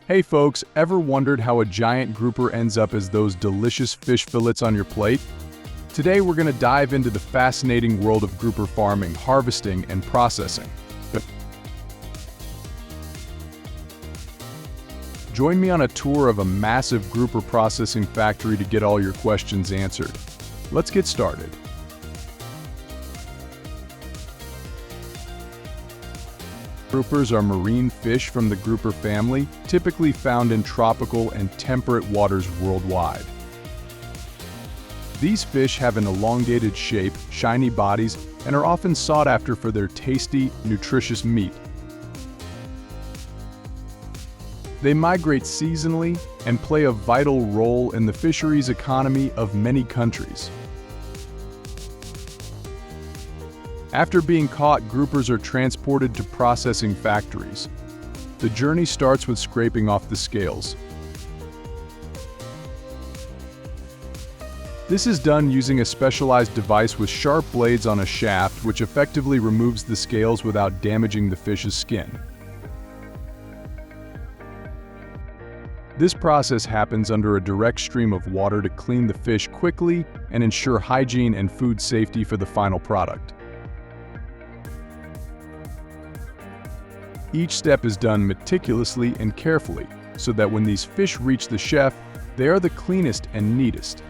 Hey folks, ever wondered how a giant grouper ends up as those delicious fish fillets on your plate? Today we're going to dive into the fascinating world of grouper farming, harvesting, and processing. Join me on a tour of a massive grouper processing factory to get all your questions answered. Let's get started. Groupers are marine fish from the grouper family, typically found in tropical and temperate waters worldwide. These fish have an elongated shape, shiny bodies, and are often sought after for their tasty, nutritious meat. They migrate seasonally and play a vital role in the fisheries economy of many countries. After being caught, groupers are transported to processing factories. The journey starts with scraping off the scales. This is done using a specialized device with sharp blades on a shaft which effectively removes the scales without damaging the fish's skin. This process happens under a direct stream of water to clean the fish quickly and ensure hygiene and food safety for the final product. Each step is done meticulously and carefully, so that when these fish reach the chef, they are the cleanest and neatest.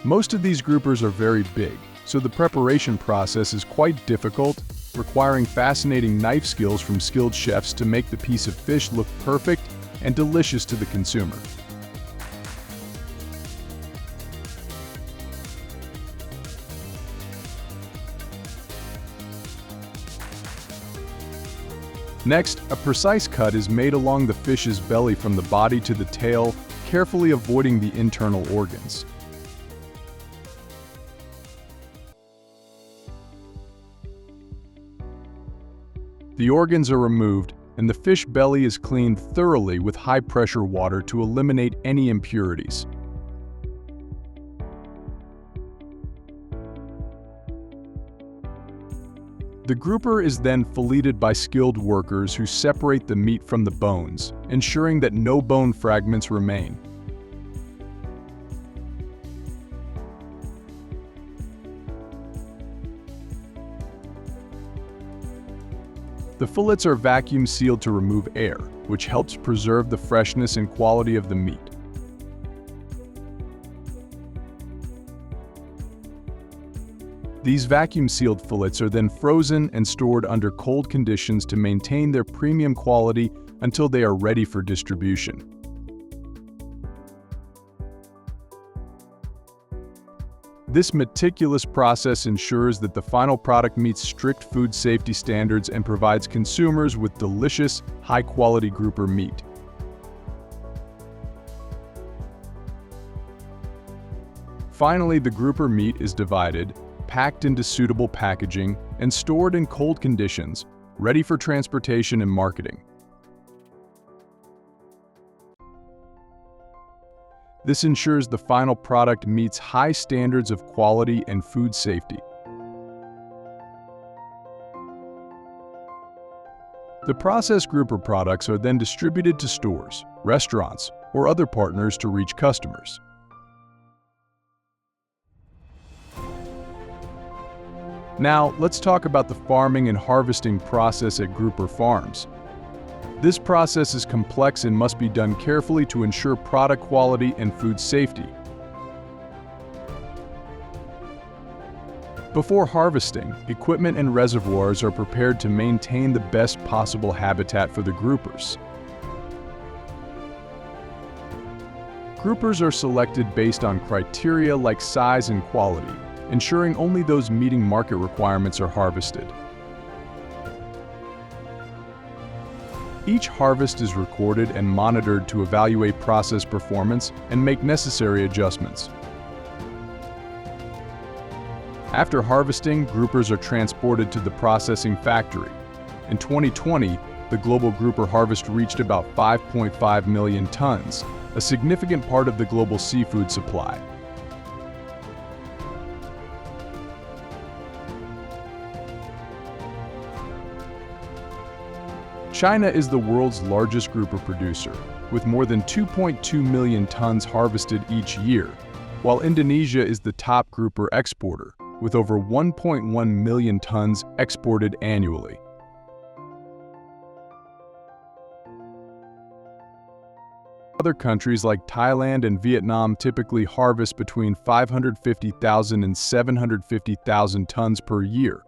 Most of these groupers are very big, so the preparation process is quite difficult, requiring fascinating knife skills from skilled chefs to make the piece of fish look perfect and delicious to the consumer. Next, a precise cut is made along the fish's belly from the body to the tail, carefully avoiding the internal organs. The organs are removed, and the fish belly is cleaned thoroughly with high-pressure water to eliminate any impurities. The grouper is then filleted by skilled workers who separate the meat from the bones, ensuring that no bone fragments remain. The fillets are vacuum sealed to remove air, which helps preserve the freshness and quality of the meat. These vacuum-sealed fillets are then frozen and stored under cold conditions to maintain their premium quality until they are ready for distribution. This meticulous process ensures that the final product meets strict food safety standards and provides consumers with delicious, high-quality grouper meat. Finally, the grouper meat is divided, packed into suitable packaging, and stored in cold conditions, ready for transportation and marketing. This ensures the final product meets high standards of quality and food safety. The processed grouper products are then distributed to stores, restaurants, or other partners to reach customers. Now, let's talk about the farming and harvesting process at grouper farms. This process is complex and must be done carefully to ensure product quality and food safety. Before harvesting, equipment and reservoirs are prepared to maintain the best possible habitat for the groupers. Groupers are selected based on criteria like size and quality, ensuring only those meeting market requirements are harvested. Each harvest is recorded and monitored to evaluate process performance and make necessary adjustments. After harvesting, groupers are transported to the processing factory. In 2020, the global grouper harvest reached about 5.5 million tons, a significant part of the global seafood supply. China is the world's largest grouper producer, with more than 2.2 million tons harvested each year, while Indonesia is the top grouper exporter, with over 1.1 million tons exported annually. Other countries like Thailand and Vietnam typically harvest between 550,000 and 750,000 tons per year.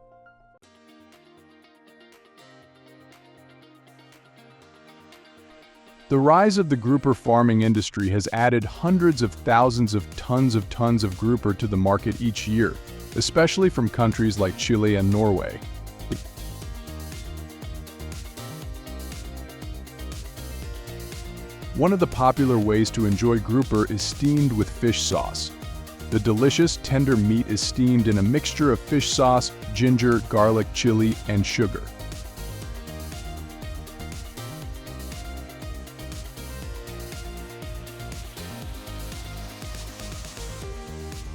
The rise of the grouper farming industry has added hundreds of thousands of tons of grouper to the market each year, especially from countries like Chile and Norway. One of the popular ways to enjoy grouper is steamed with fish sauce. The delicious, tender meat is steamed in a mixture of fish sauce, ginger, garlic, chili, and sugar.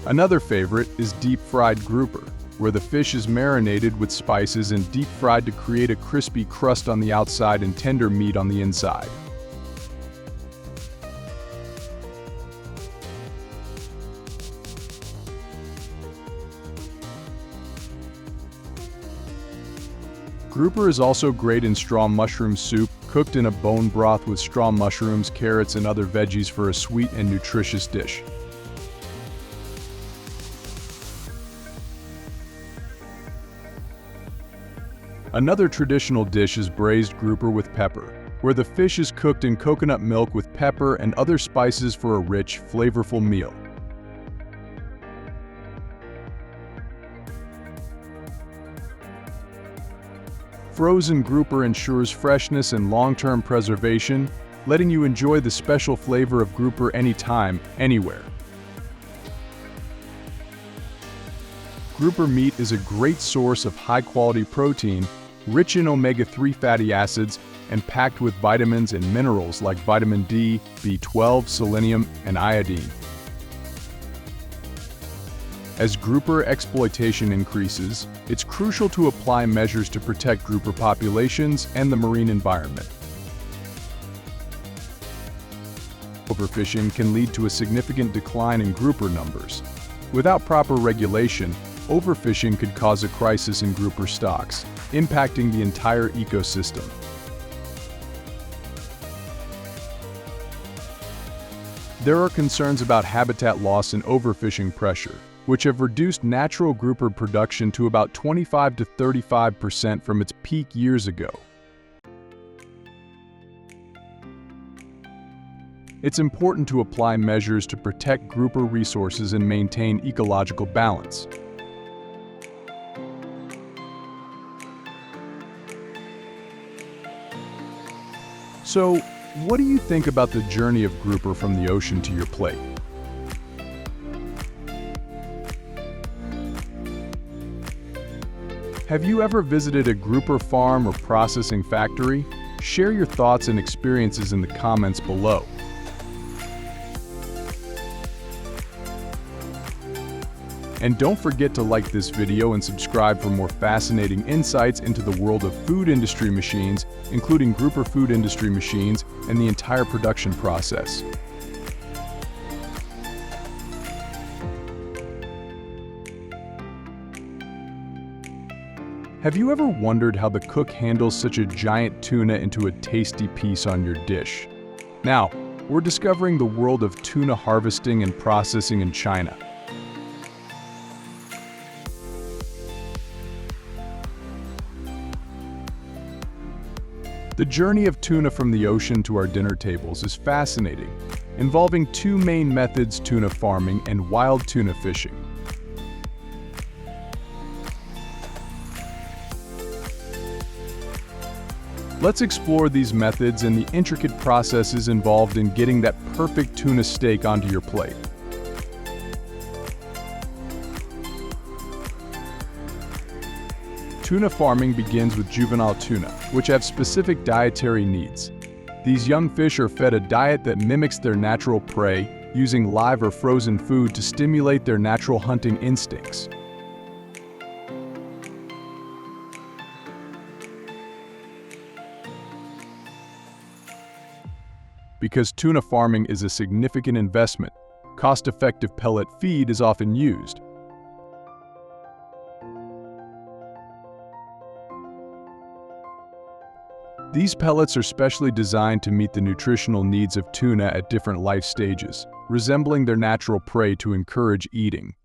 Another favorite is deep-fried grouper, where the fish is marinated with spices and deep-fried to create a crispy crust on the outside and tender meat on the inside. Grouper is also great in straw mushroom soup, cooked in a bone broth with straw mushrooms, carrots, and other veggies for a sweet and nutritious dish. Another traditional dish is braised grouper with pepper, where the fish is cooked in coconut milk with pepper and other spices for a rich, flavorful meal. Frozen grouper ensures freshness and long-term preservation, letting you enjoy the special flavor of grouper anytime, anywhere. Grouper meat is a great source of high-quality protein, rich in omega-3 fatty acids, and packed with vitamins and minerals like vitamin D, B12, selenium, and iodine. As grouper exploitation increases, it's crucial to apply measures to protect grouper populations and the marine environment. Overfishing can lead to a significant decline in grouper numbers. Without proper regulation, overfishing could cause a crisis in grouper stocks, impacting the entire ecosystem. There are concerns about habitat loss and overfishing pressure, which have reduced natural grouper production to about 25 to 35% from its peak years ago. It's important to apply measures to protect grouper resources and maintain ecological balance. So, what do you think about the journey of grouper from the ocean to your plate? Have you ever visited a grouper farm or processing factory? Share your thoughts and experiences in the comments below. And don't forget to like this video and subscribe for more fascinating insights into the world of food industry machines, including grouper food industry machines and the entire production process. Have you ever wondered how the cook handles such a giant tuna into a tasty piece on your dish? Now, we're discovering the world of tuna harvesting and processing in China. The journey of tuna from the ocean to our dinner tables is fascinating, involving two main methods: tuna farming and wild tuna fishing. Let's explore these methods and the intricate processes involved in getting that perfect tuna steak onto your plate. Tuna farming begins with juvenile tuna, which have specific dietary needs. These young fish are fed a diet that mimics their natural prey, using live or frozen food to stimulate their natural hunting instincts. Because tuna farming is a significant investment, cost-effective pellet feed is often used. These pellets are specially designed to meet the nutritional needs of tuna at different life stages, resembling their natural prey to encourage eating.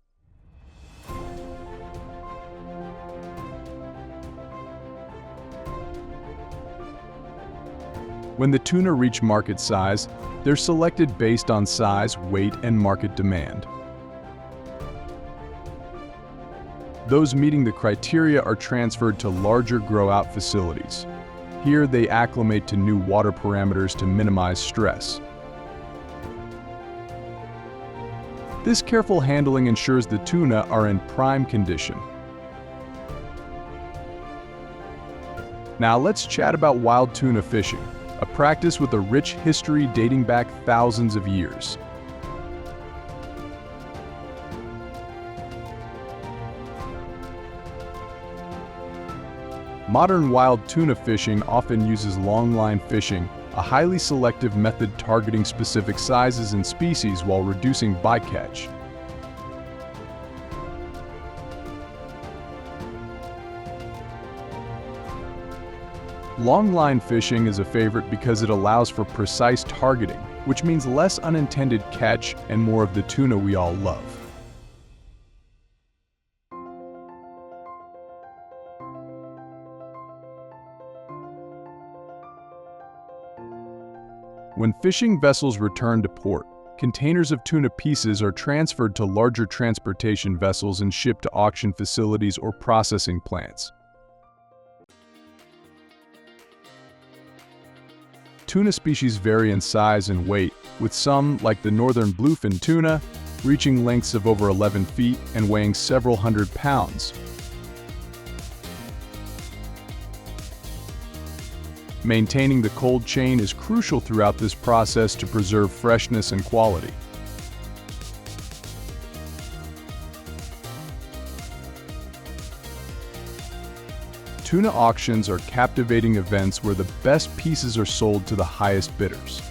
When the tuna reach market size, they're selected based on size, weight, and market demand. Those meeting the criteria are transferred to larger grow-out facilities. Here, they acclimate to new water parameters to minimize stress. This careful handling ensures the tuna are in prime condition. Now let's chat about wild tuna fishing, a practice with a rich history dating back thousands of years. Modern wild tuna fishing often uses long-line fishing, a highly selective method targeting specific sizes and species while reducing bycatch. Long-line fishing is a favorite because it allows for precise targeting, which means less unintended catch and more of the tuna we all love. When fishing vessels return to port, containers of tuna pieces are transferred to larger transportation vessels and shipped to auction facilities or processing plants. Tuna species vary in size and weight, with some, like the northern bluefin tuna, reaching lengths of over 11 feet and weighing several hundred pounds. Maintaining the cold chain is crucial throughout this process to preserve freshness and quality. Tuna auctions are captivating events where the best pieces are sold to the highest bidders.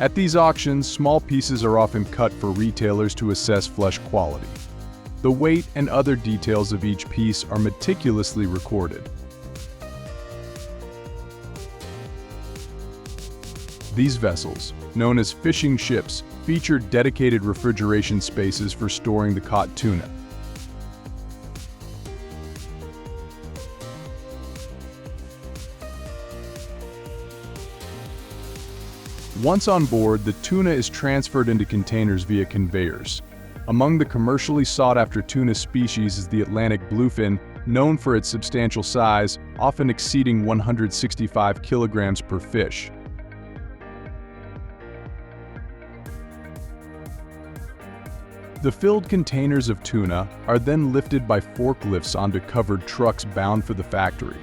At these auctions, small pieces are often cut for retailers to assess flesh quality. The weight and other details of each piece are meticulously recorded. These vessels, known as fishing ships, feature dedicated refrigeration spaces for storing the caught tuna. Once on board, the tuna is transferred into containers via conveyors. Among the commercially sought-after tuna species is the Atlantic bluefin, known for its substantial size, often exceeding 165 kilograms per fish. The filled containers of tuna are then lifted by forklifts onto covered trucks bound for the factory.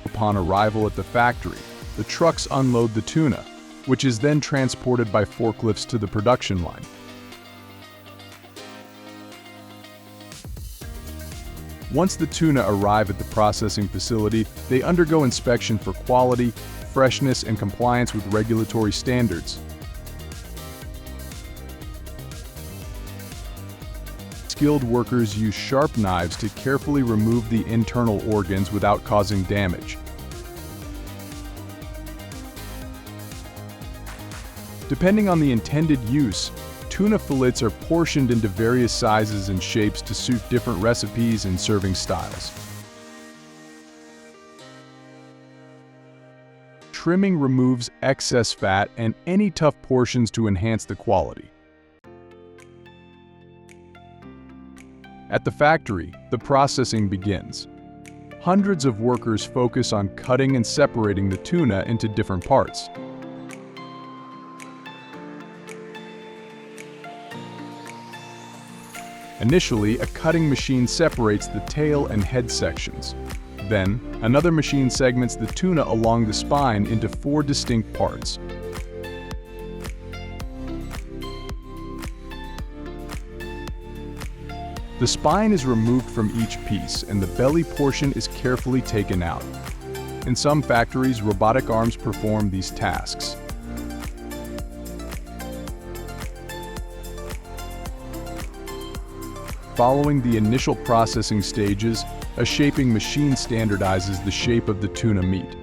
Upon arrival at the factory, the trucks unload the tuna, which is then transported by forklifts to the production line. Once the tuna arrive at the processing facility, they undergo inspection for quality, freshness, and compliance with regulatory standards. Skilled workers use sharp knives to carefully remove the internal organs without causing damage. Depending on the intended use, tuna fillets are portioned into various sizes and shapes to suit different recipes and serving styles. Trimming removes excess fat and any tough portions to enhance the quality. At the factory, the processing begins. Hundreds of workers focus on cutting and separating the tuna into different parts. Initially, a cutting machine separates the tail and head sections. Then, another machine segments the tuna along the spine into 4 distinct parts. The spine is removed from each piece and the belly portion is carefully taken out. In some factories, robotic arms perform these tasks. Following the initial processing stages, a shaping machine standardizes the shape of the tuna meat.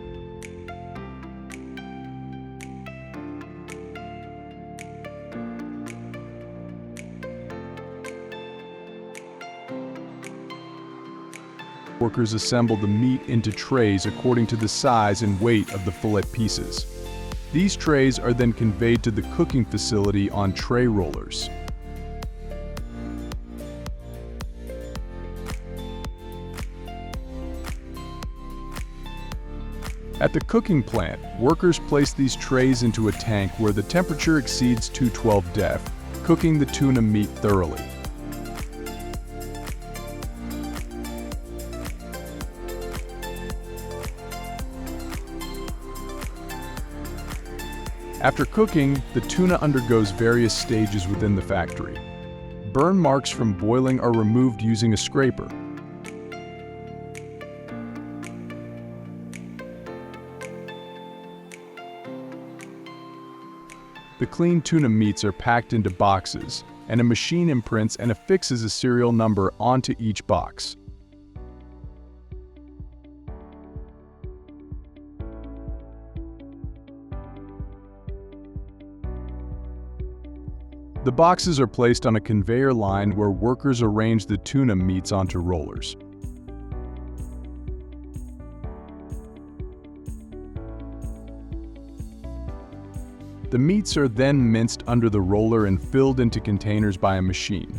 Workers assemble the meat into trays according to the size and weight of the fillet pieces. These trays are then conveyed to the cooking facility on tray rollers. At the cooking plant, workers place these trays into a tank where the temperature exceeds 212 def, cooking the tuna meat thoroughly. After cooking, the tuna undergoes various stages within the factory. Burn marks from boiling are removed using a scraper. The clean tuna meats are packed into boxes, and a machine imprints and affixes a serial number onto each box. The boxes are placed on a conveyor line where workers arrange the tuna meats onto rollers. The meats are then minced under the roller and filled into containers by a machine.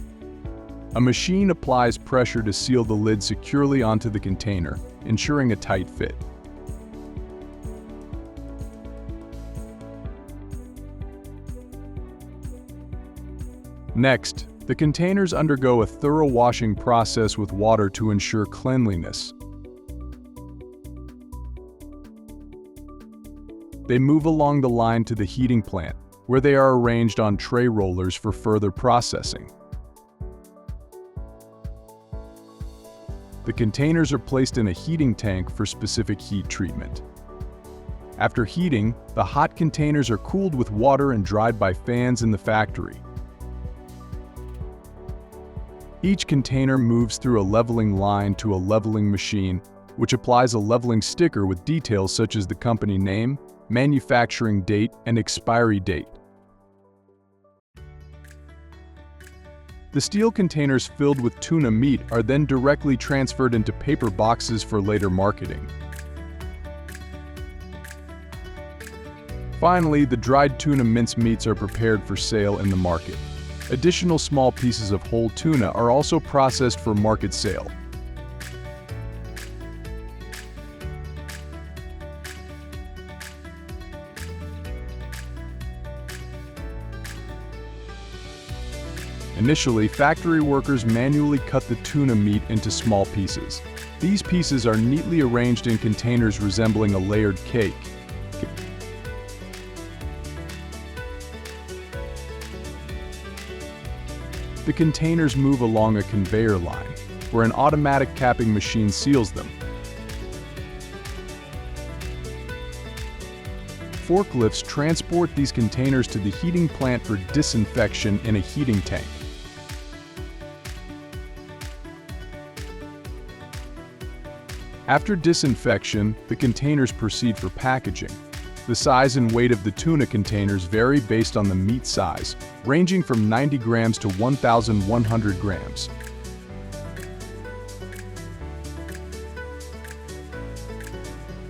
A machine applies pressure to seal the lid securely onto the container, ensuring a tight fit. Next, the containers undergo a thorough washing process with water to ensure cleanliness. They move along the line to the heating plant, where they are arranged on tray rollers for further processing. The containers are placed in a heating tank for specific heat treatment. After heating, the hot containers are cooled with water and dried by fans in the factory. Each container moves through a leveling line to a leveling machine, which applies a leveling sticker with details such as the company name, manufacturing date, and expiry date. The steel containers filled with tuna meat are then directly transferred into paper boxes for later marketing. Finally, the dried tuna mince meats are prepared for sale in the market. Additional small pieces of whole tuna are also processed for market sale. Initially, factory workers manually cut the tuna meat into small pieces. These pieces are neatly arranged in containers resembling a layered cake. The containers move along a conveyor line, where an automatic capping machine seals them. Forklifts transport these containers to the heating plant for disinfection in a heating tank. After disinfection, the containers proceed for packaging. The size and weight of the tuna containers vary based on the meat size, ranging from 90 grams to 1,100 grams.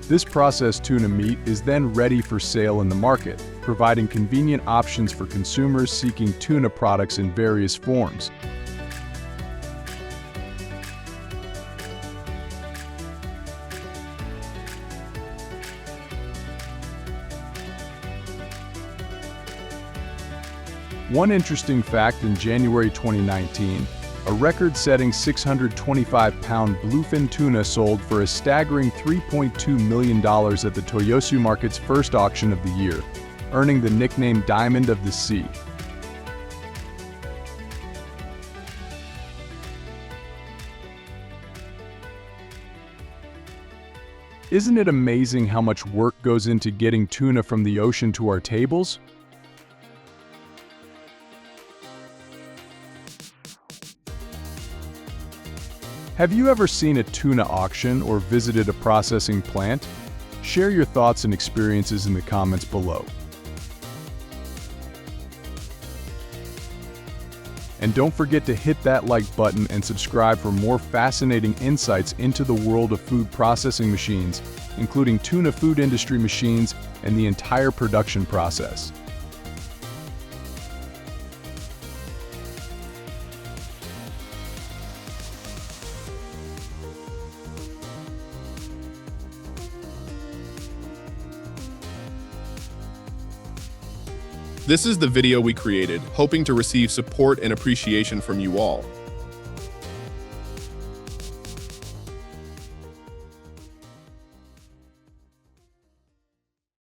This processed tuna meat is then ready for sale in the market, providing convenient options for consumers seeking tuna products in various forms. One interesting fact: in January 2019, a record-setting 625-pound bluefin tuna sold for a staggering $3.2 million at the Toyosu Market's first auction of the year, earning the nickname Diamond of the Sea. Isn't it amazing how much work goes into getting tuna from the ocean to our tables? Have you ever seen a tuna auction or visited a processing plant? Share your thoughts and experiences in the comments below. And don't forget to hit that like button and subscribe for more fascinating insights into the world of food processing machines, including tuna food industry machines and the entire production process. This is the video we created, hoping to receive support and appreciation from you all.